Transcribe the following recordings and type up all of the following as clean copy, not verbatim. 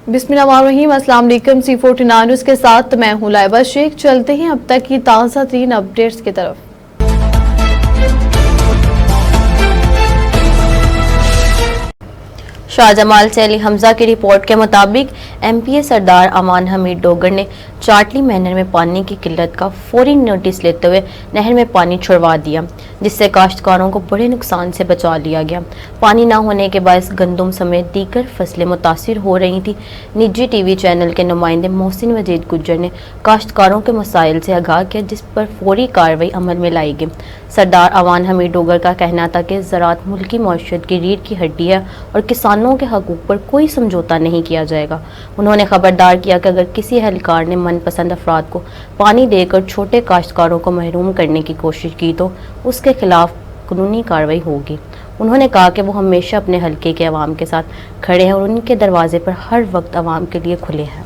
बिस्मिल्लाहिर्रहमानिर्रहीम। अस्सलाम वालेकुम। C49 न्यूज़ के साथ मैं हूं लाइबा शेख। चलते हैं अब तक की ताज़ा तरीन अपडेट्स की तरफ। शाहजमाल से अली हमजा की रिपोर्ट के मुताबिक MPA सरदार अमान हमीद डोगर ने चाटली मैनर में पानी की किल्लत का फौरी नोटिस लेते हुए नहर में पानी छुड़वा दिया, जिससे काश्तकारों को बड़े नुकसान से बचा लिया गया। पानी ना होने के बायस गंदम समेत दीगर फसलें मुतासिर हो रही थी। निजी TV चैनल के नुमाइंदे मोहसिन वजीद गुज्जर ने काश्तकारों के मसाइल से आगाह किया, जिस पर फौरी कार्रवाई अमल में लाई गई। सरदार अमान हमीद डोगर का कहना था कि ज़राअत मुल्क की मईशत की रीढ़ की हड्डी है और किसानों के हकूक़ पर कोई समझौता नहीं किया जाएगा। उन्होंने खबरदार किया कि अगर किसी एहलकार ने मनपसंद अफराद को पानी देकर छोटे काश्तकारों को महरूम करने की कोशिश की तो उसके खिलाफ कानूनी कार्रवाई होगी। उन्होंने कहा कि वो हमेशा अपने हलके के अवाम के साथ खड़े हैं और उनके दरवाजे पर हर वक्त अवाम के लिए खुले हैं।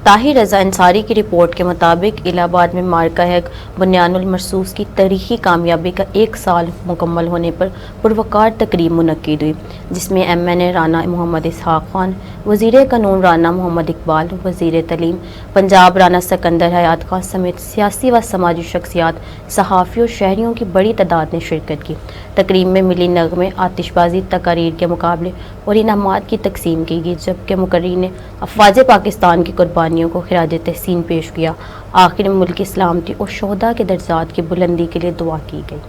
ताहिर रज़ा अंसारी की रिपोर्ट के मुताबिक इलाहाबाद में मार्का है बुनियानुल मरसूस की तारीखी कामयाबी का 1 साल मुकम्मल होने पर पुरवकार तकरीब मुनक्किद हुई, जिसमें MNA राना मोहम्मद इसहाक खान, वज़ीर कानून राना मोहम्मद इकबाल, वज़ीर तलीम पंजाब राना सिकंदर हयात खान समेत सियासी व समाजी शख्सियात, सहाफ़ी और शहरियों की बड़ी तादाद ने शिरकत की। तकरीब में मिली नगमे, आतिशबाजी, तकारीर के मुकाबले और इनामात की तकसीम की गई, जबकि मुकर्रीर ने अफ़वाज पाकिस्तान की कुर्बानियों को खिराज तहसीन पेश किया। आखिर में मुल्क की सलामती और शोहदा के दर्जात की बुलंदी के लिए दुआ की गई।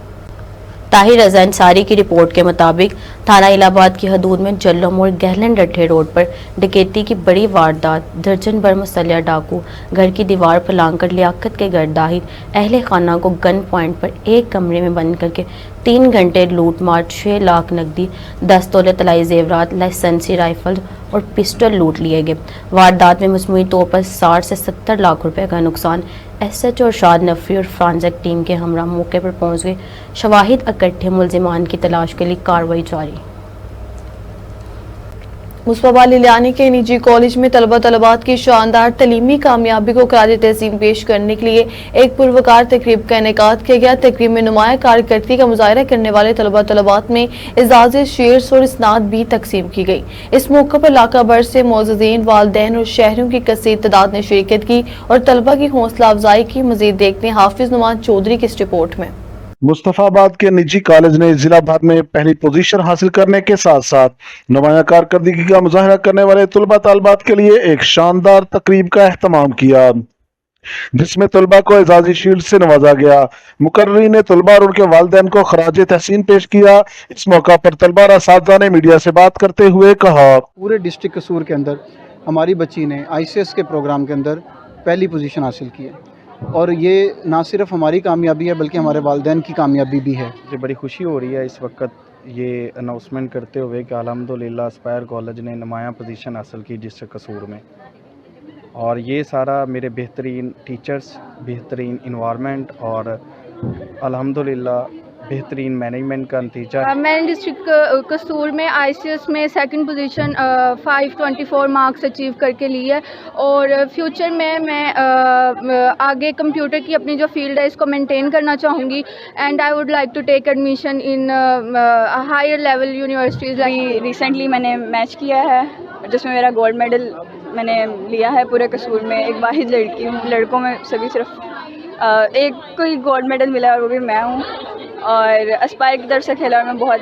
ताहिर रज़ा अंसारी की रिपोर्ट के मुताबिक थाना इलाहाबाद की हदूद में जल्लो मोड़ गहलन रट्ठे रोड पर डकैती की बड़ी वारदात, दर्जन भर मुसल्लह डाकू घर की दीवार पर लांघकर लियाकत के घर दाहिर अहले खाना को गन पॉइंट पर एक कमरे में बंद करके 3 घंटे लूट मार 6 लाख नकदी, 10 तोले तलाई जेवरात, लाइसेंसी राइफल और पिस्टल लूट लिए गए। वारदात में मजमूई तौर पर 60 से 70 लाख रुपए का नुकसान। SHO अरशाद नफ़ी और फ्रांसिक टीम के हमरा मौके पर पहुंच गए। शवाहिद इकट्ठे, मुल्जिमान की तलाश के लिए कार्रवाई जारी। मुस्तफा लिलियानी के निजी कॉलेज में तलबा तलबात की शानदार तलीमी कामयाबी को खराज तहसीन पेश करने के लिए एक पुरवकार तकरीब का इनेकाद किया गया। तकरीब में नुमाया कारकर्दगी का मुजाहरा करने वाले तलबा तलबात में एजाज़ शेयर्स और इसनाद भी तकसीम की गई। इस मौके पर इलाका भर से मोअज़्ज़िज़ीन, वालिदैन और शहरियों की कसीर तादाद ने शिरकत की और तलबा की हौसला अफजाई की। मजीद देखते हैं हाफिज नुमान चौधरी की इस रिपोर्ट में। मुस्तफाबाद के निजी कॉलेज ने जिला भर में पहली पोजीशन हासिल करने के साथ साथ नुमाया कारकर्दगी का मुजाहरा करने वाले तलबा तालबात के लिए एक शानदार तकरीब का एहतमाम किया, जिसमें तलबा को एजाजी शील्ड से नवाजा गया। मुकर्रीरीन ने तलबा और उनके वालिदैन को खराज तहसीन पेश किया। इस मौका पर तलबा और असातिज़ा ने मीडिया से बात करते हुए कहा, पूरे डिस्ट्रिक्ट कसूर के अंदर हमारी बच्ची ने ICS के प्रोग्राम के अंदर पहली पोजीशन हासिल की है और ये ना सिर्फ हमारी कामयाबी है बल्कि हमारे वालिदैन की कामयाबी भी है। मुझे बड़ी खुशी हो रही है इस वक्त ये अनाउंसमेंट करते हुए कि अल्हम्दुलिल्लाह एस्पायर कॉलेज ने नुमाया पोजीशन हासिल की डिस्ट्रिक्ट कसूर में, और ये सारा मेरे बेहतरीन टीचर्स, बेहतरीन इन्वायरमेंट और अल्हम्दुलिल्लाह बेहतरीन मैनेजमेंट का नतीजा है। मैंने डिस्ट्रिक्ट कसूर में ICS में सेकंड पोजीशन 524 मार्क्स अचीव करके ली है और फ्यूचर में मैं आगे कंप्यूटर की अपनी जो फील्ड है इसको मेंटेन करना चाहूँगी and I would like to take admission in higher level universities. Recently मैंने मैच किया है जिसमें मेरा गोल्ड मेडल मैंने लिया है पूरे कसूर में। एक वाहिद लड़की हूँ, लड़कों में सभी सिर्फ एक कोई गोल्ड मेडल मिला और वो भी मैं हूँ और एस्पायर की तरफ से खेला और मैं बहुत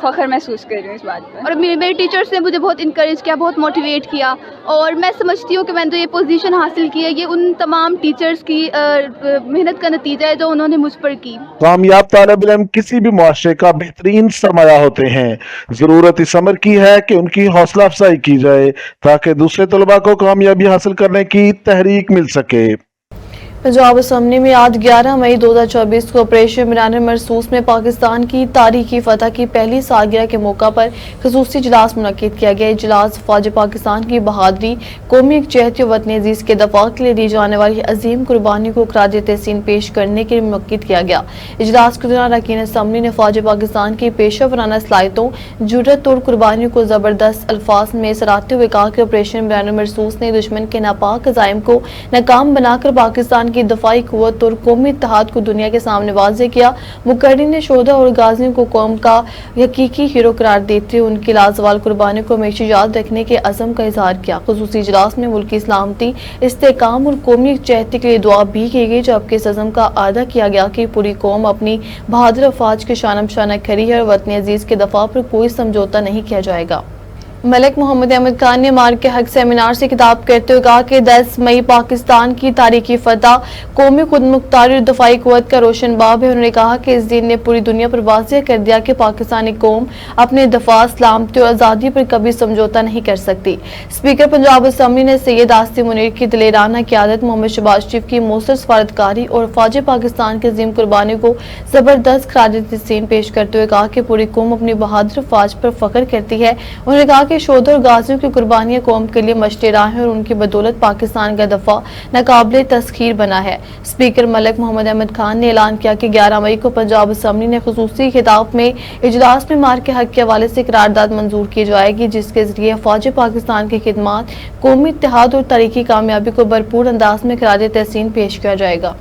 फ़ख्र महसूस कर रही हूँ इस बात पर। और मेरे टीचर्स ने मुझे बहुत इनकरेज किया, बहुत मोटिवेट किया और मैं समझती हूँ कि मैंने जो ये पोजीशन हासिल की है ये उन तमाम टीचर्स की मेहनत का नतीजा है जो उन्होंने मुझ पर की। कामयाब तालिब इल्म किसी भी मुआशरे का बेहतरीन सरमाया होते हैं। जरूरत इस अमर की है कि उनकी हौसला अफजाई की जाए ताकि दूसरे तलबा को कामयाबी हासिल करने की तहरीक मिल सके। पंजाब असम्बली में आज 11 मई 2024 को ऑपरेशन मीरान मरसूस में पाकिस्तान की तारीखी फतह की पहली सालगिरह के मौका पर खसूसी इजलास मुनक्किद किया गया। इजलास फौज पाकिस्तान की बहादुरी, कौमी यकजहती और वतन अजीज के दफा के लिए दी जाने वाली अजीम कुर्बानी को खराज तहसीन पेश करने के लिए मुनक्किद किया गया। इजलास के दौरान अरकान असम्बली ने फौज पाकिस्तान की पेशा वराना सलाहियतों, जुर्रत और कुर्बानियों को जबरदस्त अल्फाज में सराहते हुए कहा कि ऑपरेशन मीरान मरसूस ने दुश्मन के नापाक अज़ाइम को नाकाम बनाकर पाकिस्तान की दफाई कुव्वत और कौमी इत्तेहाद को दुनिया के सामने वाज़ेह किया। मुकर्रिन ने शोहदा और गाजियों को कौम का हकीकी हीरो करार देते हुए उनकी लाजवाल कुर्बानियों को हमेशा याद रखने के अज़म का इजहार किया। खुसूसी इजलास में मुल्क की सलामती, इस्तेहकाम और कौमी यकजहती के लिए दुआ भी की गई, जबकि इस अज़म का अदा किया गया कि पूरी कौम अपनी बहादुर अफवाज के शान बशाना खड़ी है और वतन अजीज के दफा पर कोई समझौता नहीं किया जाएगा। मलिक मोहम्मद अहमद खान ने मार के हक सेमिनार से खिताब करते हुए कहा कि 10 मई पाकिस्तान की तारीखी फतह कौमी खुदमुख्तारी और दफाई कुव्वत का रोशन बाब है। उन्होंने कहा कि इस दिन ने पूरी दुनिया पर वाज़ेह कर दिया कि पाकिस्तानी कौम अपने दफा, सलामती और आज़ादी पर कभी समझौता नहीं कर सकती। स्पीकर पंजाब असम्बली ने सैयद आसिम मुनीर की दिलेराना क़यादत, मोहम्मद शहबाज शरीफ की मौसर सफारतकारी और फौज पाकिस्तान की अजीम कुर्बानी को जबरदस्त खराज तहसीन पेश करते हुए कहा कि पूरी कौम अपनी बहादुर फौज पर फख्र करती है। उन्होंने कहा कि शोध और गाजियों की कुर्बानियां कौम के लिए मशते राह हैं और उनकी बदौलत पाकिस्तान का दफा नाकाबिले तस्खीर बना है। स्पीकर मलिक मोहम्मद अहमद खान ने ऐलान किया कि 11 मई को पंजाब असम्बली ने खुसूसी खिताब में इजलास में मार के हक के हवाले से करारदाद मंजूर की जाएगी, जिसके जरिए फौज पाकिस्तान की खिदमत, कौमी इत्तेहाद और तारीखी कामयाबी को भरपूर अंदाज में खराज तहसीन पेश किया जाएगा।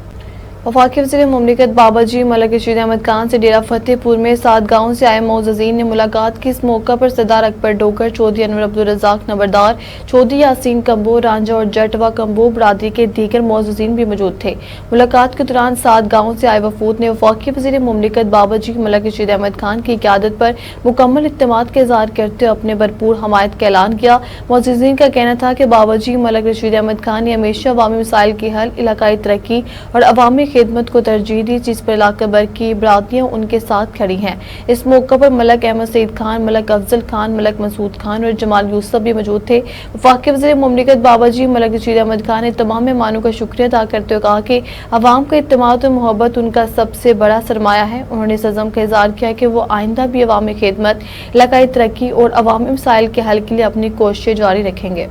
वफाकी वज़ीर मुमलिकत बाबाजी मलिक रशीद अहमद खान से डेरा फतेहपुर में 7 गाँव से आए मोअज़्ज़ज़ीन ने मुलाकात की। इस मौका पर सरदार अकबर डोगर, चौधरी अनवर अब्दुल रज़ाक नंबरदार, चौधरी यासीन कम्बो, रांझा और जटवा कम्बो बरादरी के दीगर मोअज़्ज़ज़ीन भी मौजूद थे। मुलाकात के दौरान 7 गाँव से आए वफूद ने वफाकी वज़ीर मुमलिकत बाबाजी मलिक रशीद अहमद खान की क़यादत पर मुकम्मल इत्तेमाद का इज़हार करते हुए अपने भरपूर हमायत का ऐलान किया। मोअज़्ज़ज़ीन का कहना था कि बाबाजी मलिक रशीद अहमद खान ने हमेशा अवामी मसाइल के हल, इलाकाई तरक्की और अवामी खिदमत को तरजीह दी, जिस पर इलाका भर की बरादरियां उनके साथ खड़ी हैं। इस मौका पर मलिक अहमद सईद खान, मलिक अफजल खान, मलिक मसूद खान और जमाल यूसुफ भी मौजूद थे। वफाकी वज़ीर मुमलिकत बाबाजी मलिक रशीद अहमद खान ने तमाम मेहमानों का शुक्रिया अदा करते हुए कहा कि अवाम का इत्तेमाद और मोहब्बत उनका सबसे बड़ा सरमाया है। उन्होंने इस अज़म का इज़हार किया कि वो आइंदा भी अवामी खिदमत, इलाकाई तरक्की और अवामी मसाइल के हल के लिए अपनी कोशिशें जारी रखेंगे।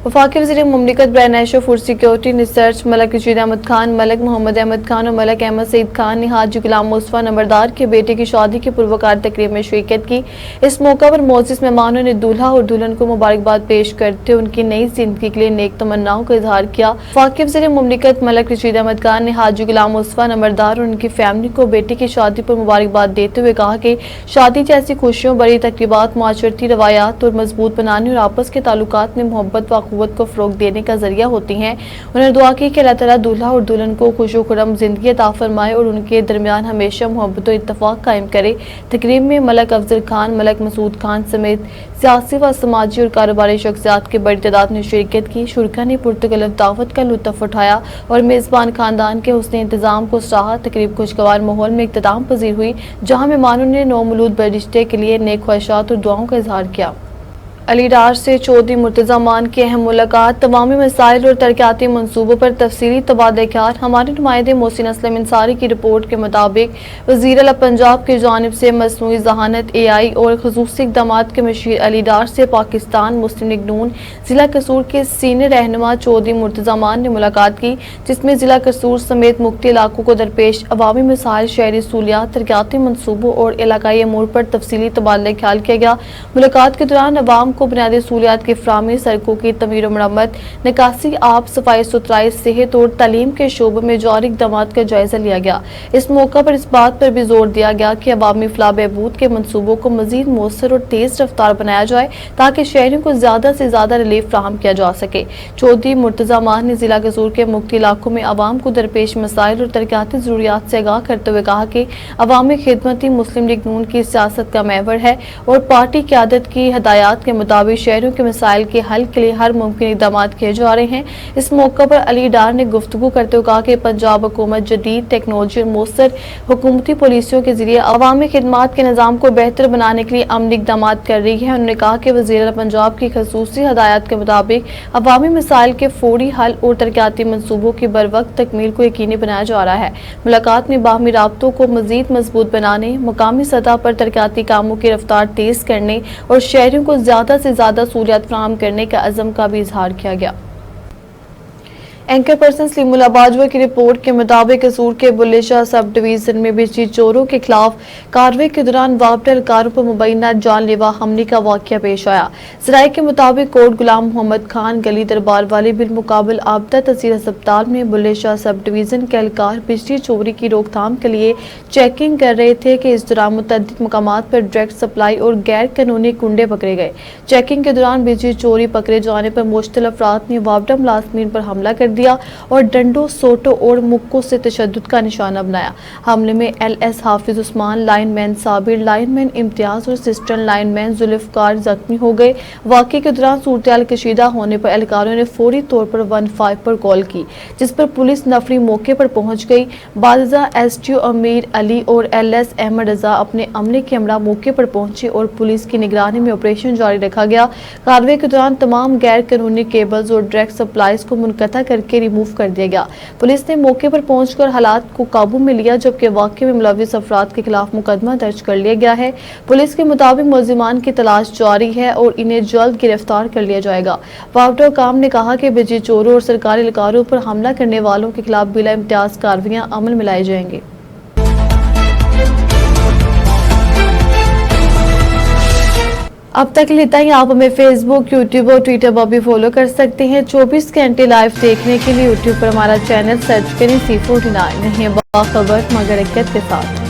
वफाकी वज़ीर मुमलिकत ब्रांड food security research Malik Rashid Ahmad Khan, Malik Mohammad Ahmad Khan और मलिक अहमद सईद खान ने हाजी गुलाम मुस्तफा नंबरदार के बेटे की शादी की पुरवकार तकरीब में शिरकत की। इस मौका पर मौजूद मेहमानों ने दूल्हा और दुल्हन को मुबारकबाद पेश करते हुए उनकी नई जिंदगी के लिए नेक तमन्नाओं का इजहार किया। वफाकी वज़ीर मुमलिकत मलिक रशीद अहमद खान ने हाजी गुलाम मुस्तफा नंबरदार और उनकी फैमिली को बेटी की शादी पर मुबारकबाद देते हुए कहा कि शादी जैसी खुशियों, बड़ी तकरीबात माशरती रवायात और मजबूत बनाने और आपस के ताल्लुकात में मोहब्बत व क़ुव्वत को फ़रोग़ देने का जरिया होती हैं। उन्होंने दुआ की कि अल्लाह ताला दूल्हा और दुल्हन को खुश व खुर्रम ज़िंदगी अता फरमाए और उनके दरमियान हमेशा मोहब्बत और इत्तफ़ाक़ कायम करे। तकरीब में मलिक अफजल खान, मलिक मसूद खान समेत सियासी व समाजी और कारोबारी शख्सियात की बड़ी तादाद ने शिरकत की। शुरका ने पुरतकल्लुफ़ दावत का लुत्फ़ उठाया और मेज़बान खानदान के हुस्न इंतज़ाम को सराहा। तकरीब खुशगवार माहौल में इख्तिताम पजीर हुई, जहाँ मेहमानों ने नौमौलूद बरिश्ते के लिए नेक ख्वाहिशात और दुआओं का इजहार किया। अलीडार से चौधरी मुर्तज़ा मान की अहम मुलाकात, तमामी मसाइल और तरक्याती मनसूबों पर तफसीली तबादला ख्याल। हमारे नुमाइंदे मोहसिन असलम अंसारी की रिपोर्ट के मुताबिक वज़ीर आला पंजाब की जानिब से मसनूई ज़हानत AI और ख़ुसूसी इक़दामात के मशीर अलीडार से पाकिस्तान मुस्लिम लीग नून ज़िला कसूर के सीनियर रहनुमा चौधरी मुर्तज़ा मान ने मुलाकात की, जिसमें ज़िला कसूर समेत मुख्तलिफ़ इलाकों को दरपेश अवामी मसाइल, शहरी सहूलियात, तरक्याती मनसूबों और इलाकाई अमूर पर तफसीली तबादला ख्याल किया गया। मुलाकात के दौरान अवाम को बुनियादी सहूलियात की फराहमी, सड़कों की तमीर मरम्मत, निकासी, आब, सफाई सुथराई, सेहत और तालीम के शोबों में जारी इक़दामात का जायजा लिया गया। इस मौका पर इस बात पर भी जोर दिया गया कि अवामी फलाह बहबूद के मनसूबों को मजीद मौसर और तेज रफ्तार बनाया जाए ताकि शहरियों को ज्यादा से ज्यादा रिलीफ फराहम किया जा सके। चौधरी मुर्तज़ा मान ने जिला कसूर के मुख्तलिफ़ इलाकों में अवाम को दरपेश मसाइल और तरक्याती ज़रूरियात से आगाह करते हुए कहा कि अवामी खिदमत ही मुस्लिम लीग नून की सियासत का महवर है और पार्टी क़यादत की हदायत के मुताबिक शहरों के मसाइल के हल के लिए हर मुमकिन इक़दाम किए जा रहे हैं। इस मौका पर अली डार ने गुफ्तगू करते हुए कहा कि पंजाब हुकूमत जदीद टेक्नोलॉजी और मौसर हुकूमती पॉलिसियों के जरिए अवामी खिदमात के निज़ाम को बेहतर बनाने के लिए अमली इक़दाम कर रही है। उन्होंने कहा कि वज़ीर पंजाब की खसूसी हदायत के मुताबिक अवामी मसाइल के फौरी हल और तरक्याती मनसूबों की बर वक्त तकमील को यकीनी बनाया जा रहा है। मुलाकात में बाहमी राब्तों को मजीद मजबूत बनाने, मुकामी सतह पर तरक्याती कामों की रफ्तार तेज करने और शहरियों को ज्यादा से ज्यादा सहूलियत फराहम करने का अज़म का भी इजहार किया गया। एंकर पर्सन सलीमुल्लाह बाजवा की रिपोर्ट के मुताबिक कसूर के बुल्ले शाह सब डिवीजन में बिजली चोरों के खिलाफ कार्रवाई के दौरान वापडा एहलकारों पर मुबैना जानलेवा हमले का वाकया पेश आया। जराये के मुताबिक कोट गुलाम मोहम्मद खान गली दरबार वाले बिलमुकाबल आपदा तहसील अस्पताल में बुल्ले शाह सब डिवीजन के एहलकार बिजली चोरी की रोकथाम के लिए चेकिंग कर रहे थे कि इस दौरान मुतअद्दिद मकामात पर डायरेक्ट सप्लाई और गैर कानूनी कुंडे पकड़े गए। चेकिंग के दौरान बिजली चोरी पकड़े जाने पर मुश्तल अफराद ने वापडा मुलाजमीन पर हमला कर दिया और डंडों, सोटों और मुक्कों से तशद्दुद का निशाना बनाया। हमले में LS हाफिज उस्मान, लाइनमैन साबिर, लाइनमैन इम्तियाज और असिस्टेंट लाइनमैन जुल्फकार जख्मी हो गए। वाक़े के दौरान सूरत-ए-हाल कशीदा होने पर एहलकारों ने फौरी तौर पर 15 पर कॉल की, जिस पर पुलिस नफरी मौके पर पहुंच गई। बादशाह STO अमीर अली और LS अहमद रजा अपने अमले के हमरा मौके पर पहुंचे और पुलिस की निगरानी में ऑपरेशन जारी रखा गया। कार्रवाई के दौरान तमाम गैर कानूनी केबल्स और डायरेक्ट सप्लाईज को मुनक़ता करके रिमूव कर दिया गया। पुलिस ने मौके पर पहुंचकर हालात को काबू में लिया, जबकि वाक़े में मुलव्विस अफराद के खिलाफ मुकदमा दर्ज कर लिया गया है। पुलिस के मुताबिक मुलजिमान की तलाश जारी है और इन्हें जल्द गिरफ्तार कर लिया जाएगा। वापडा हुकाम ने कहा कि बिजली चोरों और सरकारी एहलकारों पर हमला करने वालों के खिलाफ बिला इम्तियाज कार्रवाइयां अमल में लाई जाएंगी। अब तक लेता ही आप हमें फेसबुक, यूट्यूब और ट्विटर पर भी फॉलो कर सकते हैं। 24 घंटे लाइव देखने के लिए यूट्यूब पर हमारा चैनल सर्च करें C49। नहीं बाखबर मगर इक्कत के साथ।